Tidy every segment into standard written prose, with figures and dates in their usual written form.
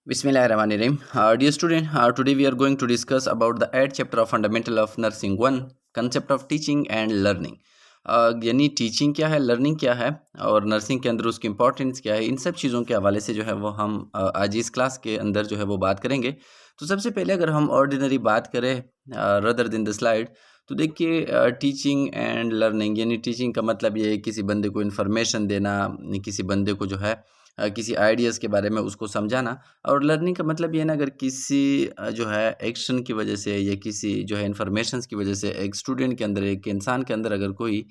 Bismillahirrahmanirrahim. Dear student, today we are going to discuss about the 8th chapter of Fundamental of Nursing 1, concept of teaching and learning. यानी teaching क्या है, learning क्या है और nursing के अंदर उसकी इंपॉर्टेंस क्या है, इन सब चीज़ों के हवाले से जो है वो हम आज इस क्लास के अंदर जो है वो बात करेंगे। तो सबसे पहले अगर हम ऑर्डिनरी बात करें रदर देन द स्लाइड, तो देखिए टीचिंग एंड लर्निंग यानी टीचिंग का मतलब ये है किसी बंदे को इन्फॉर्मेशन देना, किसी बंदे को जो है किसी आइडियाज़ के बारे में उसको समझाना। और लर्निंग का मतलब ये है ना, अगर किसी जो है एक्शन की वजह से या किसी जो है इन्फॉर्मेशंस की वजह से एक स्टूडेंट के अंदर, एक इंसान के अंदर अगर कोई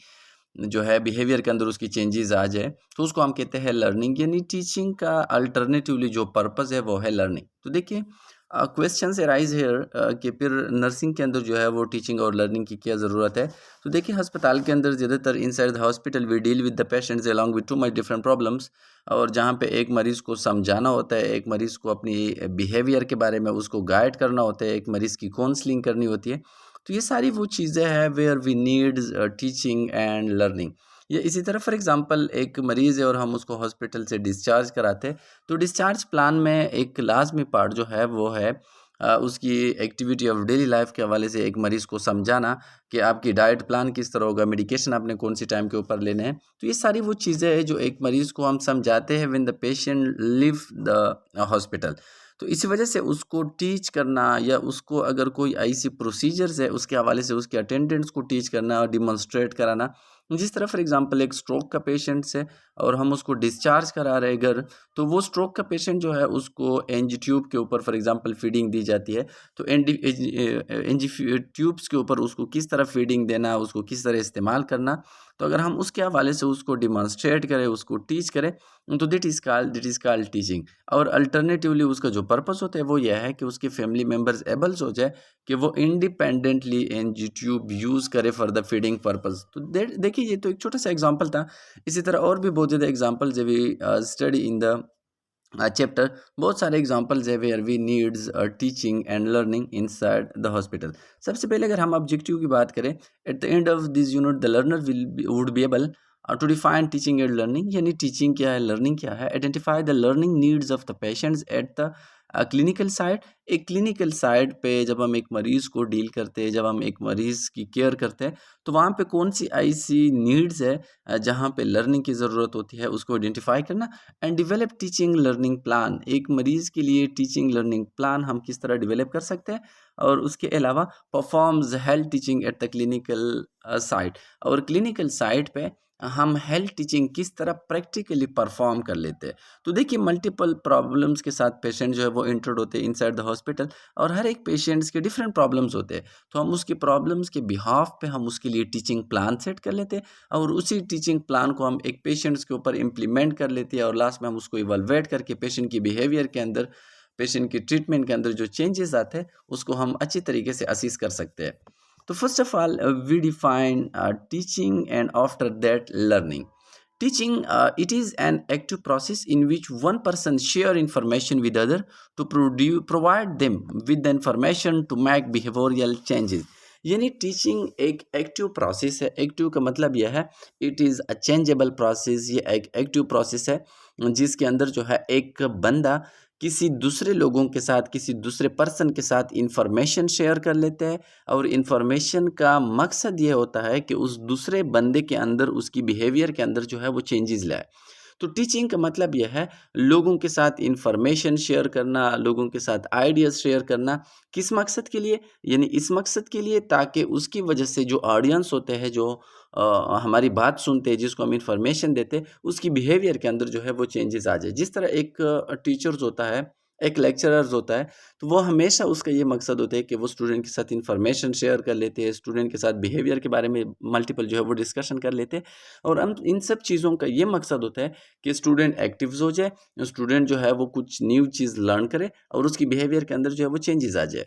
जो है बिहेवियर के अंदर उसकी चेंजेस आ जाए, तो उसको हम कहते हैं लर्निंग। यानी टीचिंग का अल्टरनेटिवली जो पर्पस है वो है लर्निंग। तो देखिए क्वेश्चन से राइज हेयर कि फिर नर्सिंग के अंदर जो है वो टीचिंग और लर्निंग की क्या ज़रूरत है। तो देखिए अस्पताल के अंदर ज़्यादातर inside the hospital we deal with the patients along with too much different problems. और जहाँ पे एक मरीज़ को समझाना होता है, एक मरीज़ को अपनी बिहेवियर के बारे में उसको गाइड करना होता है, एक मरीज़ की काउंसलिंग करनी होती है। तो ये सारी वो चीज़ें हैं where we need teaching and learning. या इसी तरह फॉर एग्जांपल एक मरीज़ है और हम उसको हॉस्पिटल से डिस्चार्ज कराते हैं, तो डिस्चार्ज प्लान में एक लाजमी पार्ट जो है वो है उसकी एक्टिविटी ऑफ डेली लाइफ के हवाले से एक मरीज़ को समझाना कि आपकी डाइट प्लान किस तरह होगा, मेडिकेशन आपने कौन सी टाइम के ऊपर लेने हैं। तो ये सारी वो चीज़ें हैं जो एक मरीज़ को हम समझाते हैं when the patient leave the hospital. तो इसी वजह से उसको टीच करना या उसको अगर कोई ऐसी प्रोसीजर्स है उसके हवाले से उसके अटेंडेंट्स को टीच करना और डिमॉन्स्ट्रेट कराना। जिस तरह फॉर एग्जांपल एक स्ट्रोक का पेशेंट्स है और हम उसको डिस्चार्ज करा रहे हैं घर, तो वो स्ट्रोक का पेशेंट जो है उसको एनजी ट्यूब के ऊपर फॉर एग्जांपल फीडिंग दी जाती है। तो एनजी ट्यूब्स के ऊपर उसको किस तरह फीडिंग देना, उसको किस तरह इस्तेमाल करना, तो अगर हम उसके हवाले से उसको डिमॉन्स्ट्रेट करें, उसको टीच करें, तो दिट इज़ कॉल्ड टीचिंग। और अल्टरनेटिवली उसका जो पर्पस होता है वो यह है कि उसके फैमिली मेम्बर्स एबल्स हो जाए कि वो इंडिपेंडेंटली एनजी ट्यूब यूज़ करे फॉर द फीडिंग पर्पस। तो देखिए ये तो एक छोटा सा एग्जांपल था। इसी तरह और भी बहुत ज़्यादा एग्जांपल्स है we study in the chapter. बहुत सारे एग्जांपल्स है where we needs teaching and learning inside the hospital. सबसे पहले अगर हम ऑब्जेक्टिव की बात करें, at the end of this unit the learner would be able to define teaching and learning. यानी टीचिंग क्या है, लर्निंग क्या है, identify the learning needs of the patients at the clinical side. एक क्लिनिकल साइड पे जब हम एक मरीज़ को डील करते हैं, जब हम एक मरीज़ की केयर करते हैं, तो वहाँ पे कौन सी ऐसी नीड्स है जहाँ पे लर्निंग की ज़रूरत होती है, उसको आइडेंटिफाई करना। And develop teaching learning plan. एक मरीज़ के लिए टीचिंग लर्निंग प्लान हम किस तरह डेवलप कर सकते हैं। और उसके अलावा performs health teaching eight the clinical site. और क्लिनिकल साइट पे हम हेल्थ टीचिंग किस तरह प्रैक्टिकली परफॉर्म कर लेते हैं। तो देखिए मल्टीपल प्रॉब्लम्स के साथ पेशेंट जो है वो इंटर्ड होते हैं इनसाइड द हॉस्पिटल, और हर एक पेशेंट्स के डिफरेंट प्रॉब्लम्स होते हैं। तो हम उसकी प्रॉब्लम्स के बिहाफ पे हम उसके लिए टीचिंग प्लान सेट कर लेते हैं, और उसी टीचिंग प्लान को हम एक पेशेंट्स के ऊपर इम्प्लीमेंट कर लेते हैं, और लास्ट में हम उसको इवैल्यूएट करके पेशेंट की बिहेवियर के अंदर, पेशेंट की ट्रीटमेंट के अंदर जो चेंजेस आते हैं उसको हम अच्छी तरीके से असिस कर सकते हैं। तो first of all we define teaching and after that learning. Teaching, it is an active process in which one person share information with other to provide them with the information to make behavioral changes। यानी teaching एक active process है। Active का मतलब यह है it is a changeable process. ये एक active process है जिसके अंदर जो है एक बंदा किसी दूसरे लोगों के साथ, किसी दूसरे पर्सन के साथ इंफॉर्मेशन शेयर कर लेते हैं, और इन्फॉर्मेशन का मकसद ये होता है कि उस दूसरे बंदे के अंदर, उसकी बिहेवियर के अंदर जो है वो चेंजेस लाए। तो टीचिंग का मतलब यह है लोगों के साथ इंफॉर्मेशन शेयर करना, लोगों के साथ आइडियाज़ शेयर करना। किस मकसद के लिए? यानी इस मकसद के लिए ताकि उसकी वजह से जो ऑडियंस होते हैं, जो हमारी बात सुनते हैं, जिसको हम इंफॉर्मेशन देते हैं, उसकी बिहेवियर के अंदर जो है वो चेंजेस आ जाए। जिस तरह एक टीचर्स होता है, एक लेक्चरर्स होता है, तो वो हमेशा उसका ये मकसद होता है कि वो स्टूडेंट के साथ इंफॉर्मेशन शेयर कर लेते हैं, स्टूडेंट के साथ बिहेवियर के बारे में मल्टीपल जो है वो डिस्कशन कर लेते हैं। और हम इन सब चीज़ों का ये मकसद होता है कि स्टूडेंट एक्टिव्स हो जाए, स्टूडेंट जो है वो कुछ न्यू चीज़ लर्न करे, और उसकी बिहेवियर के अंदर जो है वो चेंजेस आ जाए।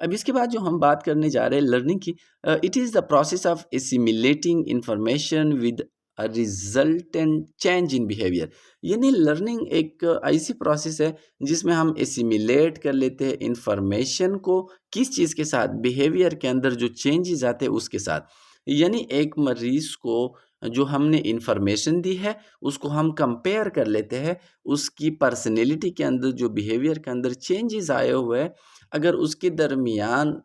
अब इसके बाद जो हम बात करने जा रहे हैं लर्निंग की, it is the process of assimilating information with a resultant change in behaviour. यानी लर्निंग एक ऐसी प्रोसेस है जिसमें हम एसिमिलेट कर लेते हैं इंफॉर्मेशन को, किस चीज़ के साथ, बिहेवियर के अंदर जो चेंजेस आते हैं उसके साथ। यानी एक मरीज़ को जो हमने इन्फॉर्मेशन दी है उसको हम कंपेयर कर लेते हैं, उसकी पर्सनैलिटी के अंदर जो बिहेवियर के अंदर चेंजेस आए हुए हैं, अगर उसके दरमियान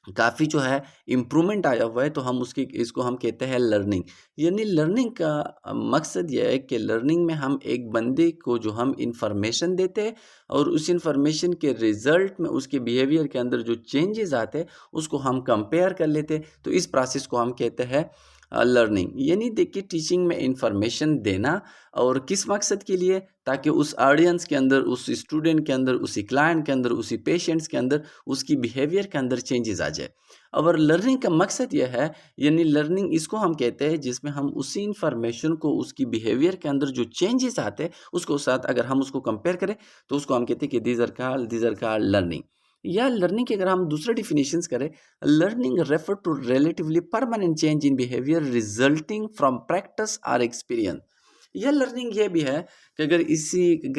काफ़ी जो है इम्प्रूवमेंट आया हुआ है तो हम उसकी इसको हम कहते हैं लर्निंग। यानी लर्निंग का मकसद ये है कि लर्निंग में हम एक बंदे को जो हम इन्फॉर्मेशन देते हैं और उस इन्फॉर्मेशन के रिज़ल्ट में उसके बिहेवियर के अंदर जो चेंजेस आते हैं उसको हम कंपेयर कर लेते हैं, तो इस प्रोसेस को हम कहते हैं लर्निंग। यानी देखिए टीचिंग में इन्फॉर्मेशन देना और किस मकसद के लिए, ताकि उस ऑडियंस के अंदर, उस स्टूडेंट के अंदर, उसी क्लाइंट के अंदर, उसी पेशेंट्स के अंदर, उसकी बिहेवियर के अंदर चेंजेस आ जाए। और लर्निंग का मकसद यह है, यानी लर्निंग इसको हम कहते हैं जिसमें हम उसी इन्फॉर्मेशन को उसकी बिहेवियर के अंदर जो चेंजेस आते हैं उसको साथ अगर हम उसको कंपेयर करें तो उसको हम कहते हैं कि दीज आर कॉल्ड लर्निंग। या लर्निंग की अगर हम दूसरा डिफिनेशंस करें, learning refer to relatively permanent change in behaviour resulting from practice और एक्सपीरियंस। यह लर्निंग ये भी है कि अगर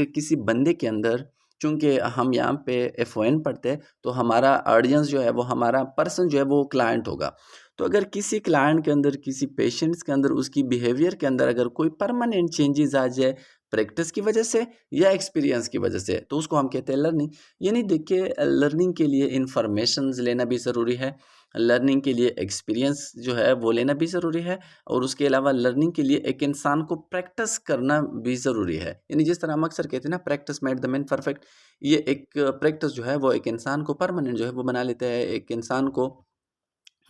किसी बंदे के अंदर, चूँकि हम यहाँ पे एफओएन पढ़ते हैं तो हमारा ऑडियंस जो है वो हमारा पर्सन जो है वो क्लाइंट होगा। तो अगर किसी क्लाइंट के अंदर, किसी पेशेंट्स के अंदर, उसकी बिहेवियर के अंदर अगर कोई परमानेंट चेंजेस आ जाए प्रैक्टिस की वजह से या एक्सपीरियंस की वजह से, तो उसको हम कहते हैं लर्निंग। यानी देखिए लर्निंग के लिए इन्फॉर्मेशंस लेना भी ज़रूरी है, लर्निंग के लिए एक्सपीरियंस जो है वो लेना भी ज़रूरी है, और उसके अलावा लर्निंग के लिए एक इंसान को प्रैक्टिस करना भी ज़रूरी है। यानी जिस तरह हम अक्सर कहते हैं ना, practice made the man perfect, ये एक प्रैक्टिस जो है वो एक इंसान को परमानेंट जो है वो बना लेता है, एक इंसान को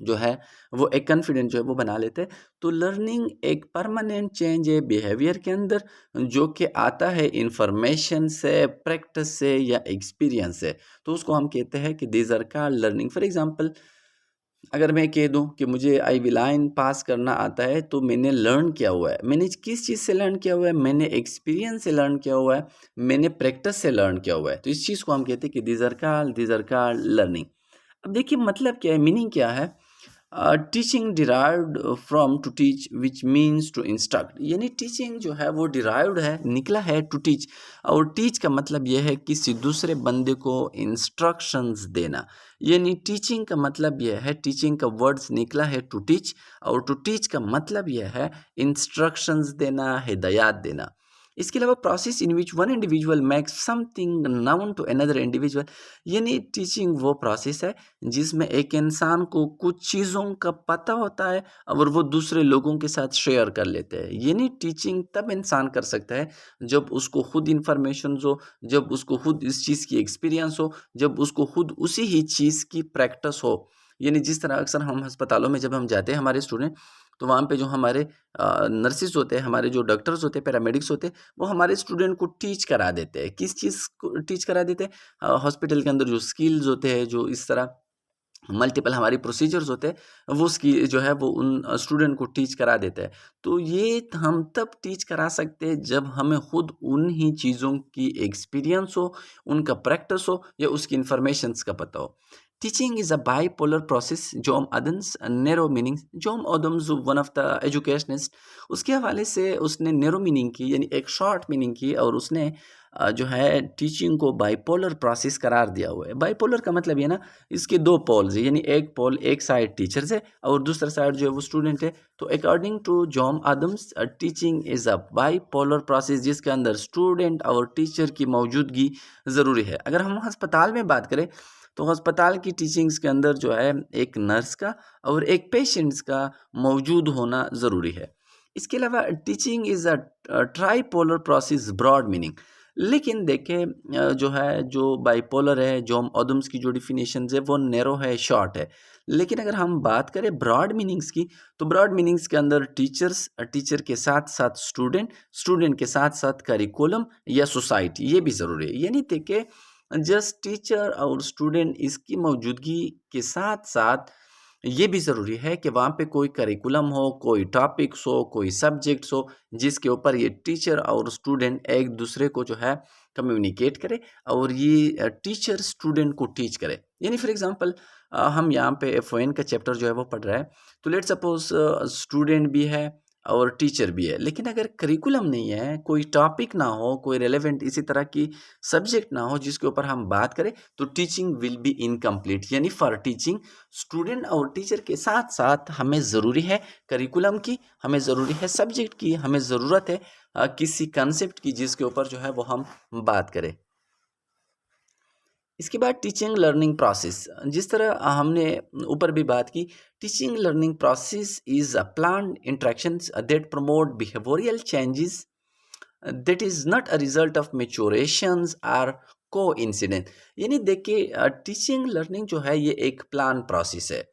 जो है वो एक कॉन्फिडेंट जो है वो बना लेते हैं। तो लर्निंग एक परमानेंट चेंज है बिहेवियर के अंदर, जो कि आता है इन्फॉर्मेशन से, प्रैक्टिस से या एक्सपीरियंस से। तो उसको हम कहते हैं कि these are called learning. For example, अगर मैं कह दूँ कि मुझे आईवी लाइन पास करना आता है तो मैंने लर्न किया हुआ है। मैंने किस चीज़ से लर्न किया हुआ है? मैंने एक्सपीरियंस से लर्न किया हुआ है, मैंने प्रैक्टिस से लर्न किया हुआ है। तो इस चीज़ को हम कहते हैं कि दीज आर कॉल्ड लर्निंग। अब देखिए मतलब क्या है, मीनिंग क्या है? Teaching derived from to teach which means to instruct. यानी टीचिंग जो है वो डिराइव्ड है, निकला है टू टीच, और टीच का मतलब यह है किसी दूसरे बंदे को इंस्ट्रक्शंस देना। यानी टीचिंग का मतलब यह है, टीचिंग का वर्ड्स निकला है टू टीच, और टू टीच का मतलब यह है इंस्ट्रक्शंस देना, हिदायत देना। इसके अलावा process in which one individual makes something known to another individual. यानी टीचिंग वो प्रोसेस है जिसमें एक इंसान को कुछ चीज़ों का पता होता है और वो दूसरे लोगों के साथ शेयर कर लेते हैं। यानी टीचिंग तब इंसान कर सकता है जब उसको खुद इन्फॉर्मेशन हो, जब उसको खुद इस चीज़ की एक्सपीरियंस हो, जब उसको खुद उसी ही चीज़ की प्रैक्टिस हो। यानी जिस तरह अक्सर हम अस्पतालों में जब हम जाते हैं हमारे स्टूडेंट, तो वहाँ पे जो हमारे नर्सिस होते हैं, हमारे जो डॉक्टर्स होते हैं, पैरामेडिक्स होते हैं, वो हमारे स्टूडेंट को टीच करा देते हैं। किस चीज़ को टीच करा देते हैं? हॉस्पिटल के अंदर जो स्किल्स होते हैं, जो इस तरह मल्टीपल हमारी प्रोसीजर्स होते हैं, वो उसकी जो है वो उन स्टूडेंट को टीच करा देते हैं। तो ये हम तब टीच करा सकते हैं जब हमें खुद उन ही चीज़ों की एक्सपीरियंस हो, उनका प्रैक्टिस हो या उसकी इन्फॉर्मेशंस का पता हो। Teaching is a bipolar process, John Adams narrow meaning. John Adams one of the educationist, उसके हवाले से उसने नैरो मीनिंग की, यानी एक शॉर्ट मीनिंग की, और उसने जो है टीचिंग को बाइपोलर प्रोसेस करार दिया हुआ है। बाइपोलर का मतलब ये ना, इसके दो पोल्स है, यानी एक पोल, एक साइड टीचर्स है और दूसरा साइड जो है वो स्टूडेंट है। तो according to John Adams, teaching is a bipolar process जिसके अंदर स्टूडेंट और टीचर की मौजूदगी ज़रूरी है। अगर हम अस्पताल में बात करें तो अस्पताल की टीचिंग्स के अंदर जो है एक नर्स का और एक पेशेंट्स का मौजूद होना ज़रूरी है। इसके अलावा teaching is a tripolar process broad meaning. लेकिन देखिए जो है, जो बाइपोलर है, जॉन ऑदम्स की जो डिफिनेशंस है वो नैरो है, शॉर्ट है। लेकिन अगर हम बात करें ब्रॉड मीनिंग्स की, तो ब्रॉड मीनिंग्स के अंदर टीचर के साथ साथ स्टूडेंट के साथ साथ करिकुलम या सोसाइटी, ये भी ज़रूरी है। यानी देखिए जस्ट टीचर और स्टूडेंट, इसकी मौजूदगी के साथ साथ ये भी ज़रूरी है कि वहाँ पे कोई करिकुलम हो, कोई टॉपिक्स हो, कोई सब्जेक्ट्स हो, जिसके ऊपर ये टीचर और स्टूडेंट एक दूसरे को जो है कम्युनिकेट करे, और ये टीचर स्टूडेंट को टीच करे। यानी फॉर एग्जांपल हम यहाँ पे एफओएन का चैप्टर जो है वो पढ़ रहा है, तो लेट्स सपोज स्टूडेंट भी है और टीचर भी है। लेकिन अगर करिकुलम नहीं है, कोई टॉपिक ना हो, कोई रेलेवेंट इसी तरह की सब्जेक्ट ना हो जिसके ऊपर हम बात करें, तो टीचिंग विल बी इनकम्प्लीट। यानी फॉर टीचिंग स्टूडेंट और टीचर के साथ साथ हमें ज़रूरी है करिकुलम की, हमें ज़रूरी है सब्जेक्ट की, हमें ज़रूरत है किसी कंसेप्ट की जिसके ऊपर जो है वो हम बात करें। इसके बाद टीचिंग लर्निंग प्रोसेस, जिस तरह हमने ऊपर भी बात की, teaching learning process is a plan interactions that promote behavioural changes that is not a result of maturations or coincident. यानी देखिए टीचिंग लर्निंग जो है ये एक प्लान प्रोसेस है।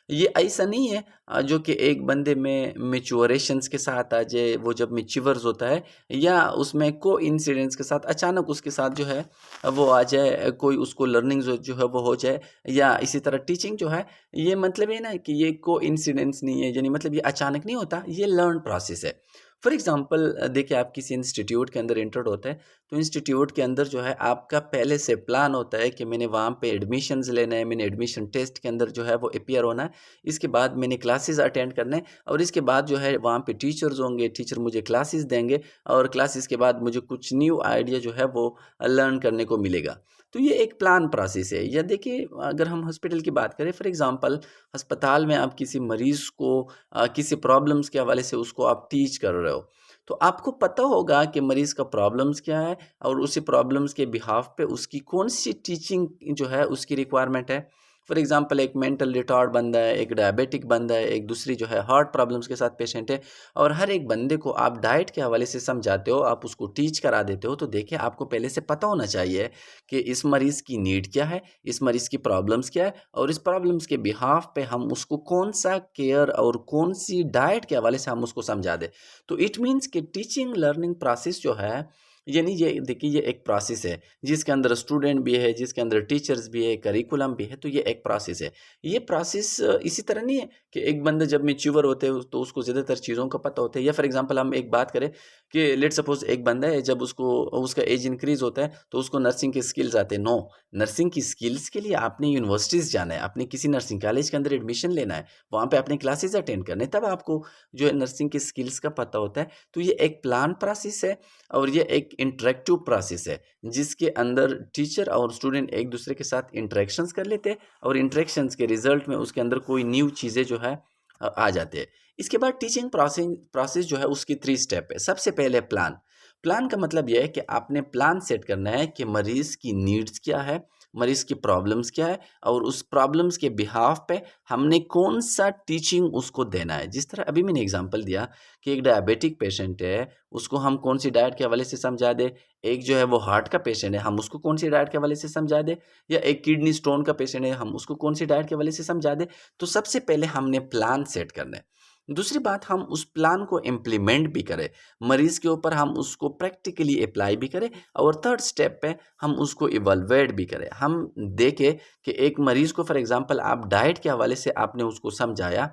ये ऐसा नहीं है जो कि एक बंदे में मेच्योरेशंस के साथ आ जाए, वो जब मेच्योर्स होता है, या उसमें को इंसिडेंट्स के साथ अचानक उसके साथ जो है वो आ जाए, कोई उसको लर्निंग जो है वो हो जाए। या इसी तरह टीचिंग जो है, ये मतलब ये ना कि ये को इंसिडेंट्स नहीं है, यानी मतलब ये अचानक नहीं होता, ये लर्न प्रोसेस है। फॉर एग्जांपल देखिए, आप किसी इंस्टीट्यूट के अंदर एंटर्ड होते हैं, तो इंस्टीट्यूट के अंदर जो है आपका पहले से प्लान होता है कि मैंने वहाँ पे एडमिशन्स लेना है, मैंने एडमिशन टेस्ट के अंदर जो है वो अपीयर होना है, इसके बाद मैंने क्लासेस अटेंड करने हैं, और इसके बाद जो है वहाँ पे टीचर्स होंगे, टीचर मुझे क्लासेस देंगे, और क्लासेस के बाद मुझे कुछ न्यू आइडिया जो है वो लर्न करने को मिलेगा। तो ये एक प्लान प्रोसेस है। या देखिए, अगर हम हॉस्पिटल की बात करें, फॉर एग्जांपल अस्पताल में आप किसी मरीज़ को किसी प्रॉब्लम्स के हवाले से उसको आप टीच कर रहे हो, तो आपको पता होगा कि मरीज़ का प्रॉब्लम्स क्या है, और उसी प्रॉब्लम्स के बिहाफ़ पे उसकी कौन-सी टीचिंग जो है उसकी रिक्वायरमेंट है। फॉर एग्ज़ाम्पल, एक मेंटल रिटार्ड बंदा है, एक डायबिटिक बंदा है, एक दूसरी जो है हार्ट प्रॉब्लम्स के साथ पेशेंट है, और हर एक बंदे को आप डाइट के हवाले से समझाते हो, आप उसको टीच करा देते हो, तो देखिए आपको पहले से पता होना चाहिए कि इस मरीज़ की नीड क्या है, इस मरीज़ की प्रॉब्लम्स क्या है, और इस प्रॉब्लम्स के बिहाफ़ पे हम उसको कौन-सा केयर और कौन-सी डाइट के हवाले से हम उसको समझा दें। तो इट मीन्स कि टीचिंग लर्निंग प्रोसेस जो है, यानी ये देखिए ये एक प्रोसेस है जिसके अंदर स्टूडेंट भी है, जिसके अंदर टीचर्स भी है, करिकुलम भी है, तो ये एक प्रोसेस है। ये प्रोसेस इसी तरह नहीं है कि एक बंदा जब मैच्योर होते हैं तो उसको ज़्यादातर चीज़ों का पता होता है। या फॉर एग्जांपल हम एक बात करें कि लेट सपोज एक बंदा है, जब उसको उसका एज इंक्रीज होता है तो उसको नर्सिंग के स्किल्स आते हैं। नो, नर्सिंग की स्किल्स के लिए आपने यूनिवर्सिटीज़ जाना है, आपने किसी नर्सिंग कॉलेज के अंदर एडमिशन लेना है, वहाँ पे आपने क्लासेस अटेंड करने हैं, तब आपको जो है नर्सिंग की स्किल्स का पता होता है। तो ये एक प्लान प्रोसेस है, और ये एक इंटरेक्टिव प्रोसेस है जिसके अंदर टीचर और स्टूडेंट एक दूसरे के साथ इंटरेक्शंस कर लेते हैं, और इंटरेक्शंस के रिजल्ट में उसके अंदर कोई न्यू चीज़ें जो है आ जाते हैं। इसके बाद टीचिंग प्रोसेस प्रोसेस जो है उसकी 3 स्टेप है। सबसे पहले प्लान। प्लान का मतलब यह है कि आपने प्लान सेट करना है कि मरीज़ की नीड्स क्या है, मरीज़ की प्रॉब्लम्स क्या है, और उस प्रॉब्लम्स के बिहाफ पे हमने कौन-सा टीचिंग उसको देना है। जिस तरह अभी मैंने एग्ज़ाम्पल दिया कि एक डायबिटिक पेशेंट है, उसको हम कौन-सी डाइट के हवाले से समझा दें। एक जो है वो हार्ट का पेशेंट है, हम उसको कौन-सी डाइट के हवाले से समझा दें, या एक किडनी स्टोन का पेशेंट है, हम उसको कौन-सी डाइट के हवाले से समझा दें। तो सबसे पहले हमने प्लान सेट करना है। दूसरी बात, हम उस प्लान को इम्प्लीमेंट भी करें, मरीज़ के ऊपर हम उसको प्रैक्टिकली अप्लाई भी करें, और थर्ड स्टेप पे हम उसको इवैल्यूएट भी करें। हम देखें कि एक मरीज़ को फॉर एग्ज़ाम्पल आप डाइट के हवाले से आपने उसको समझाया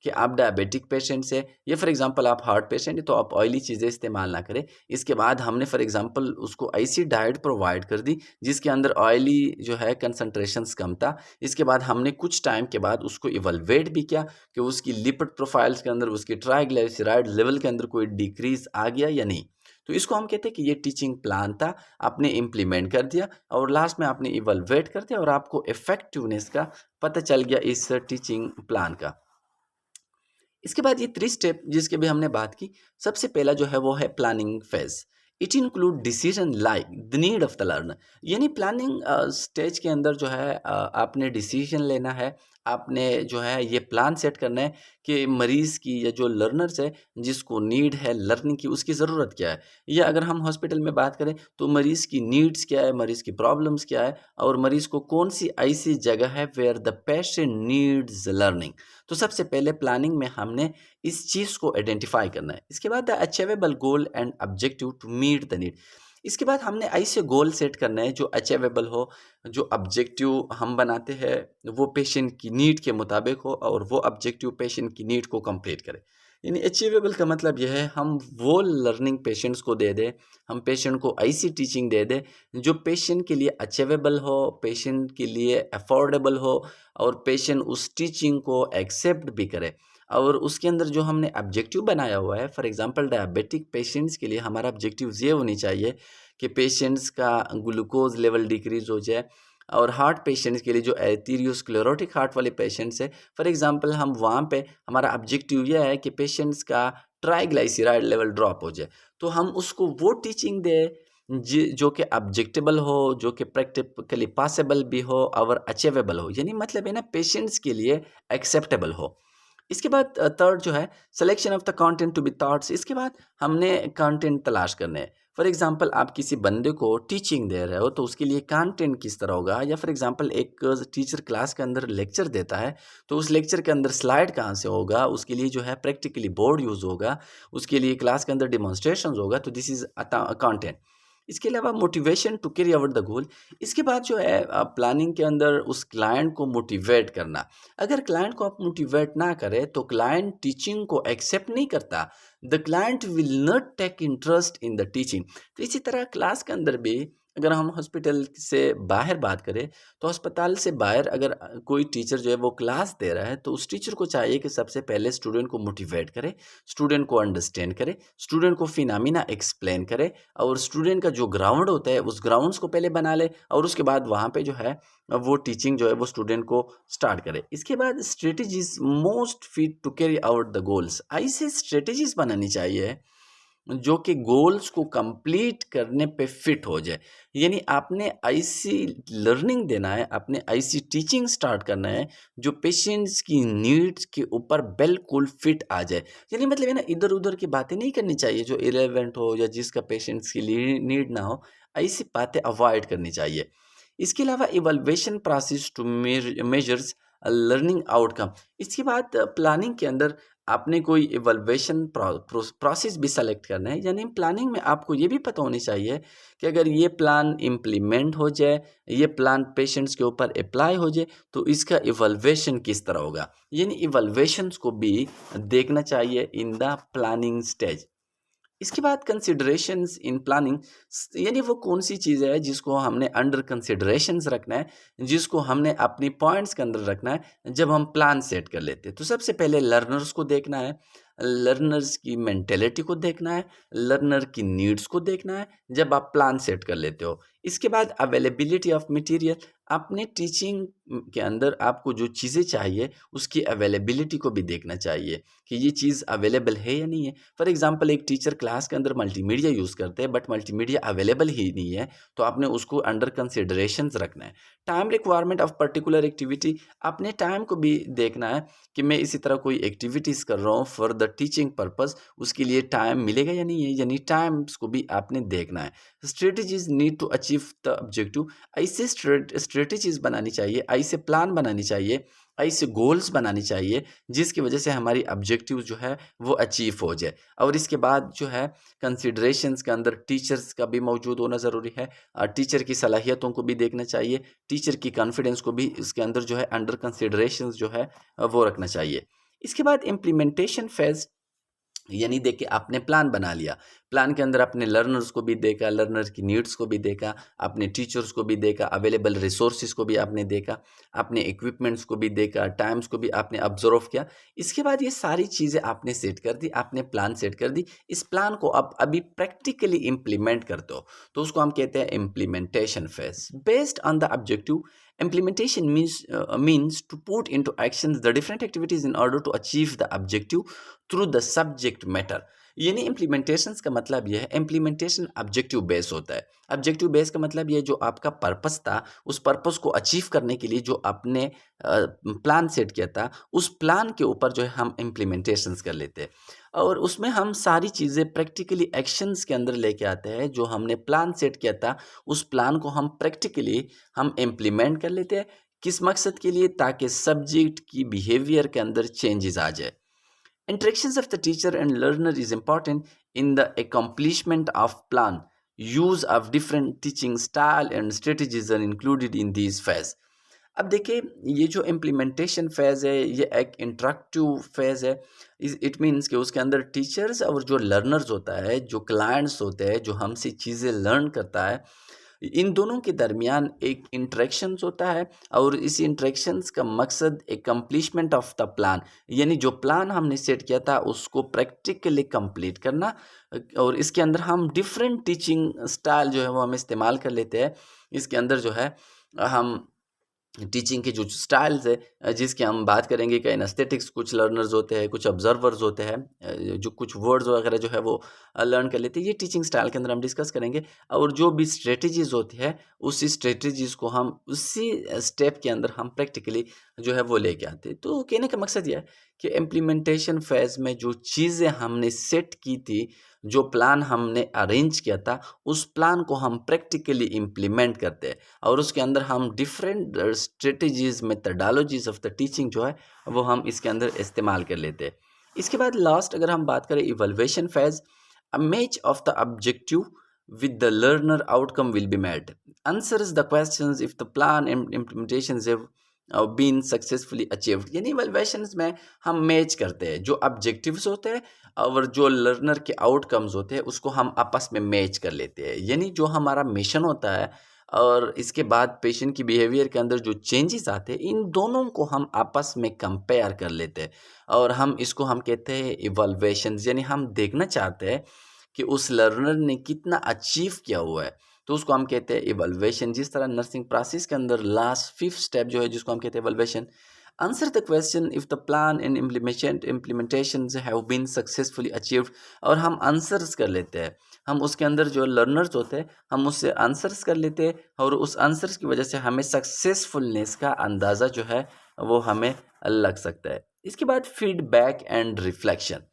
कि आप डायबिटिक पेशेंट से, या फॉर एग्ज़ाम्पल आप हार्ट पेशेंट हैं, तो आप ऑयली चीज़ें इस्तेमाल ना करें। इसके बाद हमने फॉर एग्ज़ाम्पल उसको ऐसी डाइट प्रोवाइड कर दी जिसके अंदर ऑयली जो है कंसंट्रेशंस कम था। इसके बाद हमने कुछ टाइम के बाद उसको इवैल्यूएट भी किया कि उसकी लिपिड प्रोफाइल्स के अंदर, उसकी ट्राइग्लिसराइड लेवल के अंदर कोई डिक्रीज़ आ गया या नहीं। तो इसको हम कहते हैं कि ये टीचिंग प्लान था, आपने इम्प्लीमेंट कर दिया, और लास्ट में आपने इवैल्यूएट कर दिया, और आपको इफ़ेक्टिवनेस का पता चल गया इस टीचिंग प्लान का। इसके बाद ये 3 स्टेप जिसकी भी हमने बात की, सबसे पहला जो है वो है planning phase. It include decision like the need of the learner. यानी प्लानिंग स्टेज के अंदर जो है आपने डिसीजन लेना है, आपने जो है ये प्लान सेट करना है कि मरीज़ की या जो लर्नर्स है जिसको नीड है लर्निंग की, उसकी ज़रूरत क्या है। या अगर हम हॉस्पिटल में बात करें तो मरीज़ की नीड्स क्या है, मरीज़ की प्रॉब्लम्स क्या है, और मरीज़ को कौन-सी ऐसी जगह है where the patient needs learning. तो सबसे पहले प्लानिंग में हमने इस चीज़ को आइडेंटिफाई करना है। इसके बाद the achievable goal and objective to meet the need. इसके बाद हमने ऐसे गोल सेट करना है जो अचीवेबल हो, जो ऑब्जेक्टिव हम बनाते हैं वो पेशेंट की नीड के मुताबिक हो, और वो ऑब्जेक्टिव पेशेंट की नीड को कंप्लीट करे। यानी अचीवेबल का मतलब यह है हम वो लर्निंग पेशेंट्स को दे दें, हम पेशेंट को ऐसी टीचिंग दे दें जो पेशेंट के लिए अचीवेबल हो, पेशेंट के लिए अफोर्डेबल हो, और पेशेंट उस टीचिंग को एक्सेप्ट भी करे। और उसके अंदर जो हमने ऑब्जेक्टिव बनाया हुआ है, फॉर एग्जांपल डायबिटिक पेशेंट्स के लिए हमारा ऑब्जेक्टिव ये होनी चाहिए कि पेशेंट्स का ग्लूकोज लेवल डिक्रीज हो जाए। और हार्ट पेशेंट्स के लिए जो एथेरियोस्क्लेरोटिक हार्ट वाले पेशेंट्स है, फॉर एग्जांपल हम वहाँ पे हमारा ऑब्जेक्टिव यह है कि पेशेंट्स का ट्राइग्लाइसराइड लेवल ड्रॉप हो जाए, तो हम उसको वो टीचिंग दें जो कि ऑब्जेक्टेबल हो, जो कि प्रैक्टिकली पॉसिबल भी हो और अचीवेबल हो, यानी मतलब है ना पेशेंट्स के लिए एक्सेप्टेबल हो। इसके बाद थर्ड जो है selection of the content to be thoughts. इसके बाद हमने कंटेंट तलाश करने हैं। फॉर एग्जांपल आप किसी बंदे को टीचिंग दे रहे हो तो उसके लिए कंटेंट किस तरह होगा, या फॉर एग्जांपल एक टीचर क्लास के अंदर लेक्चर देता है तो उस लेक्चर के अंदर स्लाइड कहाँ से होगा, उसके लिए जो है प्रैक्टिकली बोर्ड यूज़ होगा, उसके लिए क्लास के अंदर डिमॉन्स्ट्रेशन होगा, तो दिस इज़ कंटेंट। इसके अलावा motivation to carry out the goal. इसके बाद जो है प्लानिंग के अंदर उस क्लाइंट को मोटिवेट करना। अगर क्लाइंट को आप मोटिवेट ना करें तो क्लाइंट टीचिंग को एक्सेप्ट नहीं करता, the client will not take interest in the teaching. तो इसी तरह क्लास के अंदर भी अगर हम हॉस्पिटल से बाहर बात करें तो अस्पताल से बाहर अगर कोई टीचर जो है वो क्लास दे रहा है तो उस टीचर को चाहिए कि सबसे पहले स्टूडेंट को मोटिवेट करे, स्टूडेंट को अंडरस्टैंड करे, स्टूडेंट को फिनोमिना एक्सप्लेन करे, और स्टूडेंट का जो ग्राउंड होता है उस ग्राउंड्स को पहले बना ले, और उसके बाद वहाँ पे जो है वो टीचिंग जो है वो स्टूडेंट को स्टार्ट करे। इसके बाद strategies most fit to carry out the goals. ऐसे स्ट्रेटजीज बनानी चाहिए जो कि गोल्स को कंप्लीट करने पे फिट हो जाए, यानी आपने ऐसी लर्निंग देना है, आपने ऐसी टीचिंग स्टार्ट करना है जो पेशेंट्स की नीड्स के ऊपर बिल्कुल फिट आ जाए। यानी मतलब है ना इधर उधर की बातें नहीं करनी चाहिए जो इरेलेवेंट हो या जिसका पेशेंट्स की लिए नीड ना हो, ऐसी बातें अवॉइड करनी चाहिए। इसके अलावा evaluation process to measures learning outcome. इसके बाद प्लानिंग के अंदर आपने कोई इवैल्यूएशन प्रोसेस भी सेलेक्ट करना है, यानी प्लानिंग में आपको ये भी पता होनी चाहिए कि अगर ये प्लान इम्प्लीमेंट हो जाए, ये प्लान पेशेंट्स के ऊपर अप्लाई हो जाए तो इसका इवैल्यूएशन किस तरह होगा, यानी इवैल्यूएशंस को भी देखना चाहिए इन द प्लानिंग स्टेज। इसके बाद कंसिडरेशंस इन प्लानिंग, यानी वो कौन सी चीज़ है जिसको हमने अंडर कंसिडरेशंस रखना है, जिसको हमने अपनी पॉइंट्स के अंदर रखना है जब हम प्लान सेट कर लेते हैं। तो सबसे पहले लर्नर्स को देखना है, लर्नर्स की मेंटेलिटी को देखना है, लर्नर की नीड्स को देखना है जब आप प्लान सेट कर लेते हो। इसके बाद अवेलेबिलिटी ऑफ मटेरियल, अपने टीचिंग के अंदर आपको जो चीज़ें चाहिए उसकी अवेलेबिलिटी को भी देखना चाहिए कि ये चीज़ अवेलेबल है या नहीं है। फॉर एग्जांपल एक टीचर क्लास के अंदर मल्टीमीडिया यूज़ करते हैं बट मल्टीमीडिया अवेलेबल ही नहीं है, तो आपने उसको अंडर कंसिडरेशंस रखना है। Time requirement of particular activity, अपने टाइम को भी देखना है कि मैं इसी तरह कोई एक्टिविटीज़ कर रहा हूँ फॉर द टीचिंग पर्पस, उसके लिए टाइम मिलेगा या नहीं है, यानी टाइम्स को भी आपने देखना है। Strategies need to achieve the objective, ऐसे स्ट्रेटजीज बनानी चाहिए, ऐसे प्लान बनानी चाहिए, ऐसे गोल्स बनानी चाहिए जिसकी वजह से हमारी ऑब्जेक्टिव जो है वो अचीव हो जाए। और इसके बाद जो है कंसिडरेशंस के अंदर टीचर्स का भी मौजूद होना ज़रूरी है, टीचर की सलाहियतों को भी देखना चाहिए, टीचर की कॉन्फिडेंस को भी इसके अंदर जो है अंडर कंसिडरेशंस जो है वो रखना चाहिए। इसके बाद इम्प्लीमेंटेशन फेज, यानी देखिए आपने प्लान बना लिया, प्लान के अंदर आपने लर्नर्स को भी देखा, लर्नर की नीड्स को भी देखा, आपने टीचर्स को भी देखा, अवेलेबल रिसोर्सेज को भी आपने देखा, आपने इक्विपमेंट्स को भी देखा, टाइम्स को भी आपने ऑब्जर्व किया। इसके बाद ये सारी चीज़ें आपने सेट कर दी, आपने प्लान सेट कर दी, इस प्लान को आप अभी प्रैक्टिकली इम्प्लीमेंट करते हो तो उसको हम कहते हैं implementation phase. Based on the objective, implementation means to put into actions the different activities in order to achieve the objective through the subject matter। यानी इम्प्लीमेंटेशंस का मतलब यह है, इम्प्लीमेंटेशन ऑब्जेक्टिव बेस होता है। ऑब्जेक्टिव बेस का मतलब ये जो आपका पर्पस था, उस पर्पस को अचीव करने के लिए जो आपने प्लान सेट किया था, उस प्लान के ऊपर जो है हम इम्प्लीमेंटेशंस कर लेते हैं और उसमें हम सारी चीज़ें प्रैक्टिकली एक्शंस के अंदर लेके आते हैं। जो हमने प्लान सेट किया था उस प्लान को हम प्रैक्टिकली हम इम्प्लीमेंट कर लेते हैं। किस मकसद के लिए? ताकि सब्जेक्ट की बिहेवियर के अंदर चेंजेस आ जाए। Interactions of the teacher and learner is important in the accomplishment of plan. Use of different teaching style and strategies are included in these phase। अब देखिए ये जो इम्प्लीमेंटेशन फेज़ है ये एक इंटरेक्टिव फेज़ है। इट मीन्स कि उसके अंदर टीचर्स और जो लर्नर्स होता है, जो क्लाइंट्स होते हैं, जो हमसे चीज़ें लर्न करता है, इन दोनों के दरमियान एक इंटरेक्शंस होता है और इस इंटरेक्शंस का मकसद एक कंप्लीशमेंट ऑफ द प्लान, यानी जो प्लान हमने सेट किया था उसको प्रैक्टिकली कंप्लीट करना। और इसके अंदर हम डिफरेंट टीचिंग स्टाइल जो है वो हम इस्तेमाल कर लेते हैं। इसके अंदर जो है हम टीचिंग के जो स्टाइल्स है जिसकी हम बात करेंगे, एस्थेटिक्स कुछ लर्नर्स होते हैं, कुछ ऑब्जर्वर्स होते हैं, जो कुछ वर्ड्स वगैरह जो है वो लर्न कर लेते हैं, ये टीचिंग स्टाइल के अंदर हम डिस्कस करेंगे। और जो भी स्ट्रेटजीज होती है उसी स्ट्रेटजीज को हम उसी स्टेप के अंदर हम प्रैक्टिकली जो है वो लेके आते हैं। तो कहने का मकसद यह है कि इम्प्लीमेंटेशन फेज में जो चीज़ें हमने सेट की थी, जो प्लान हमने अरेंज किया था, उस प्लान को हम प्रैक्टिकली इम्प्लीमेंट करते हैं और उसके अंदर हम different strategies methodologies of the teaching जो है वो हम इसके अंदर इस्तेमाल कर लेते हैं। इसके बाद लास्ट अगर हम बात करें evaluation phase, a match of the objective with the learner outcome will be met, answers the questions if the plan and implementations have been successfully achieved। यानी इवैल्यूएशंस में हम मैच करते हैं जो ऑब्जेक्टिव्स होते हैं और जो लर्नर के आउटकम्स होते हैं उसको हम आपस में मैच कर लेते हैं। यानी जो हमारा मिशन होता है और इसके बाद पेशेंट की बिहेवियर के अंदर जो चेंजेस आते हैं, इन दोनों को हम आपस में कंपेयर कर लेते हैं और हम इसको हम कहते हैं इवैल्यूएशंस। यानी हम देखना चाहते हैं कि उस लर्नर ने कितना अचीव किया हुआ है, तो उसको हम कहते हैं इवैल्यूएशन। जिस तरह नर्सिंग प्रोसेस के अंदर लास्ट 5th स्टेप जो है जिसको हम कहते हैं evaluation, answer the question if the plan and implementations have been successfully achieved. और हम आंसर्स कर लेते हैं, हम उसके अंदर जो लर्नर्स होते हैं हम उससे आंसर्स कर लेते हैं और उस आंसर्स की वजह से हमें सक्सेसफुलनेस का अंदाज़ा जो है वो हमें लग सकता है। इसके बाद feedback and reflection.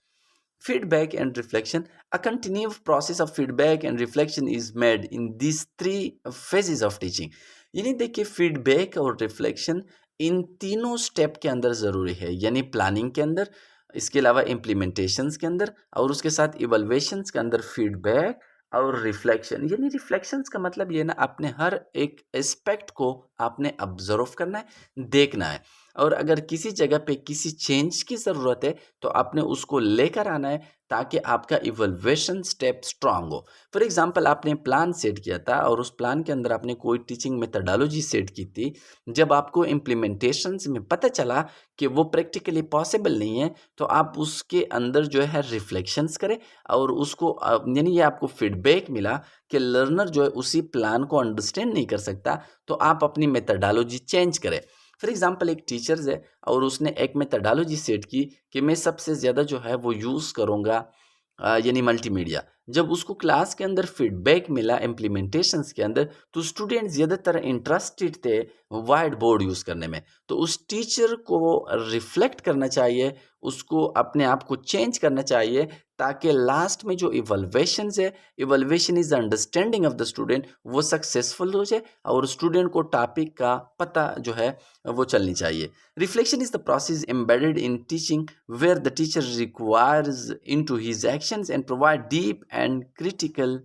Feedback and reflection, a continuous process of feedback and reflection is made in these three phases of teaching। यानी देखिए फीडबैक और रिफ्लेक्शन इन तीनों स्टेप के अंदर ज़रूरी है, यानी प्लानिंग के अंदर, इसके अलावा इम्प्लीमेंटेशंस के अंदर और उसके साथ इवैल्यूएशंस के अंदर फीडबैक और रिफ्लेक्शन। यानी रिफ्लेक्शंस का मतलब ये ना आपने हर एक एस्पेक्ट को आपने ऑब्जर्व करना है, देखना है और अगर किसी जगह पे किसी चेंज की ज़रूरत है तो आपने उसको लेकर आना है ताकि आपका इवैल्यूएशन स्टेप स्ट्रांग हो। फॉर एग्जांपल आपने प्लान सेट किया था और उस प्लान के अंदर आपने कोई टीचिंग मेथडोलॉजी सेट की थी, जब आपको इम्प्लीमेंटेशंस में पता चला कि वो प्रैक्टिकली पॉसिबल नहीं है तो आप उसके अंदर जो है रिफ्लेक्शंस करें और उसको यानी ये आपको फीडबैक मिला कि लर्नर जो है उसी प्लान को अंडरस्टैंड नहीं कर सकता, तो आप अपनी मेथडोलॉजी चेंज करें। फॉर एग्जांपल एक टीचर्स है और उसने एक मेथडोलॉजी सेट की कि मैं सबसे ज़्यादा जो है वो यूज़ करूँगा यानी मल्टीमीडिया। जब उसको क्लास के अंदर फीडबैक मिला इम्प्लीमेंटेशंस के अंदर तो स्टूडेंट ज़्यादातर इंटरेस्टेड थे वाइट बोर्ड यूज़ करने में, तो उस टीचर को रिफ्लेक्ट करना चाहिए, उसको अपने आप को चेंज करना चाहिए ताकि लास्ट में जो इवैल्यूएशंस है, evaluation is understanding of the student, वो सक्सेसफुल हो जाए और स्टूडेंट को टॉपिक का पता जो है वो चलनी चाहिए। Reflection is the process embedded in teaching where the teacher requires into his actions and provide deep and critical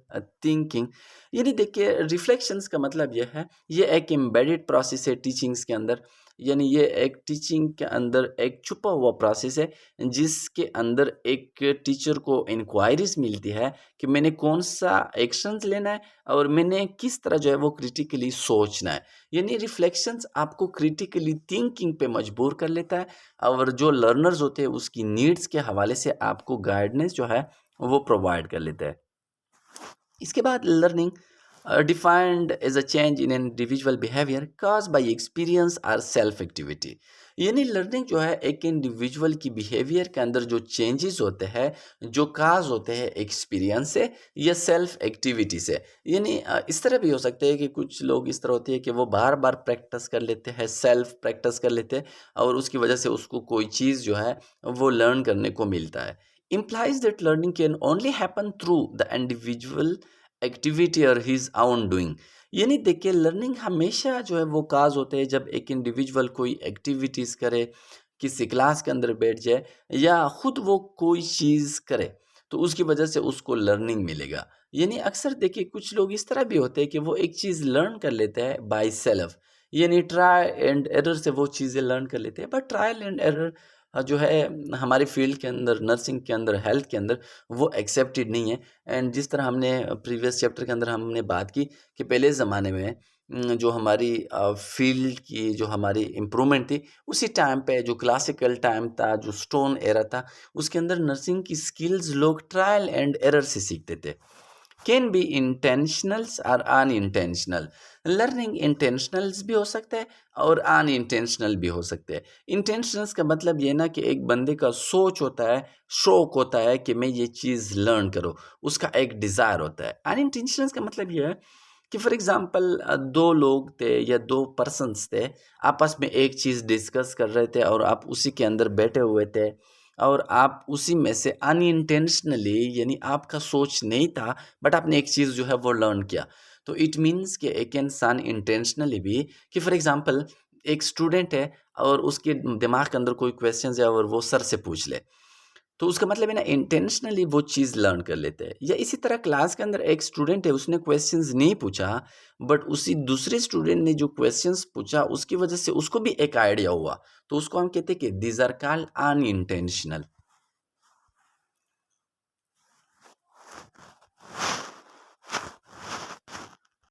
thinking. यानी देखिए रिफ्लेक्शंस का मतलब यह है, ये एक एम्बेडेड प्रोसेस है टीचिंग्स के अंदर, यानी ये एक टीचिंग के अंदर एक छुपा हुआ प्रोसेस है जिसके अंदर एक टीचर को इंक्वायरीज मिलती है कि मैंने कौन सा एक्शंस लेना है और मैंने किस तरह जो है वो क्रिटिकली सोचना है। यानी रिफ्लेक्शंस आपको क्रिटिकली थिंकिंग पे मजबूर कर लेता है और जो लर्नर्स होते हैं उसकी नीड्स के हवाले से आपको गाइडेंस जो है वो प्रोवाइड कर लेता है। इसके बाद learning defined as a change in an individual behaviour caused by experience or self activity. यानी लर्निंग जो है एक इंडिविजुअल की बिहेवियर के अंदर जो चेंजेस होते हैं जो काज होते हैं एक्सपीरियंस से या सेल्फ एक्टिविटी से। यानी इस तरह भी हो सकते हैं कि कुछ लोग इस तरह होती है कि वो बार बार प्रैक्टिस कर लेते हैं, सेल्फ प्रैक्टिस कर लेते हैं और उसकी वजह से उसको कोई चीज़ जो है वो लर्न करने को मिलता है। implies that learning can only happen through the individual activity और हिज ओन डूइंग। यानी देखिए लर्निंग हमेशा जो है वो काज होते हैं जब एक इंडिविजुअल कोई एक्टिविटीज़ करे, किसी क्लास के अंदर बैठ जाए या खुद वो कोई चीज़ करे तो उसकी वजह से उसको लर्निंग मिलेगा। यानी अक्सर देखिए कुछ लोग इस तरह भी होते हैं कि वो एक चीज़ लर्न कर लेते हैं बाय सेल्फ, यानी ट्राई एंड एरर से वो चीज़ें लर्न कर लेते हैं, बट ट्रायल एंड एरर जो है हमारे फील्ड के अंदर, नर्सिंग के अंदर, हेल्थ के अंदर वो एक्सेप्टेड नहीं है। एंड जिस तरह हमने प्रीवियस चैप्टर के अंदर हमने बात की कि पहले ज़माने में जो हमारी फील्ड की जो हमारी इम्प्रूवमेंट थी, उसी टाइम पे जो क्लासिकल टाइम था, जो स्टोन एरा था, उसके अंदर नर्सिंग की स्किल्स लोग ट्रायल एंड एरर से सीखते थे। कैन बी इंटेंशनल्स और अनइंटेंशनल। लर्निंग इंटेंशनल्स भी हो सकता है और अनइंटेंशनल भी हो सकते हैं। इंटेंशनल्स का मतलब ये ना कि एक बंदे का सोच होता है, शौक होता है कि मैं ये चीज़ लर्न करूँ, उसका एक डिज़ायर होता है। अनइंटेंशनल्स का मतलब ये है कि फॉर एग्ज़ाम्पल 2 लोग थे या 2 पर्सन्स थे, आपस में एक चीज़ डिस्कस कर रहे थे और आप उसी के अंदर बैठे हुए थे और आप उसी में से अनइंटेंशनली, यानी आपका सोच नहीं था, बट आपने एक चीज़ जो है वो लर्न किया। तो इट मीन्स कि एक इंसान इंटेंशनली भी, कि फॉर एग्ज़ाम्पल एक स्टूडेंट है और उसके दिमाग के अंदर कोई क्वेश्चंस है और वो सर से पूछ ले। तो उसका मतलब है ना, इंटेंशनली वो चीज़ लर्न कर लेते हैं। या इसी तरह क्लास के अंदर एक स्टूडेंट है, उसने क्वेश्चंस नहीं पूछा, बट उसी दूसरे स्टूडेंट ने जो क्वेश्चंस पूछा उसकी वजह से उसको भी एक आइडिया हुआ। तो उसको हम कहते हैं कि दीज़ आर कॉल्ड अनइंटेंशनल।